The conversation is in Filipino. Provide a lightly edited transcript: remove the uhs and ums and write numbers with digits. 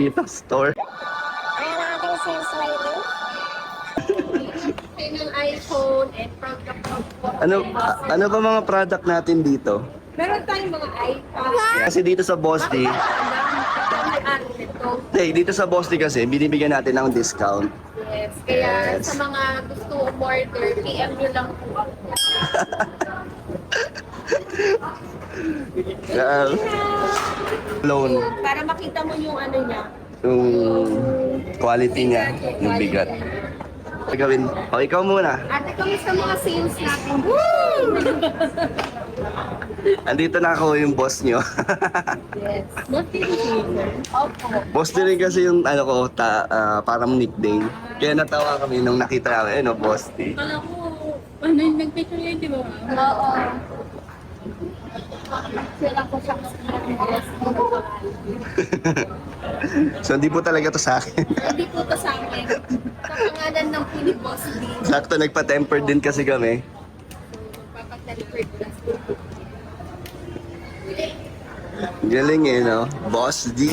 Dito store. Ayan ang ating sales lady. Kayo ng iPhone and product of Ano ba mga product natin dito? Meron tayong mga iPad. Kasi dito sa Boss D, May ano nito. dito sa Boss D kasi binibigyan natin ng discount. Yes. Kaya Yes. sa mga gusto umorder, PM nyo lang po ako. Loan, Para makita mo yung ano niya. yung quality niya, yung bigat. Gawin. O, ikaw muna. Ate, kami sa mga sales natin. Andito na ako yung boss nyo. Yes. Opo. Boss din rin kasi yung ano ko, parang nickname. Kaya natawa kami nung nakita namin, Boss D. Kala ko, ano yung nag-picture yun, di ba? Oo. Sila ko siya kasi So, hindi po talaga to sa akin. hindi po to sa akin. Sa pangalan ng Pinibos D. Sakto, nagpa-temper din kasi kami. Magpapag-deliver ko lang. Galing no? Boss D.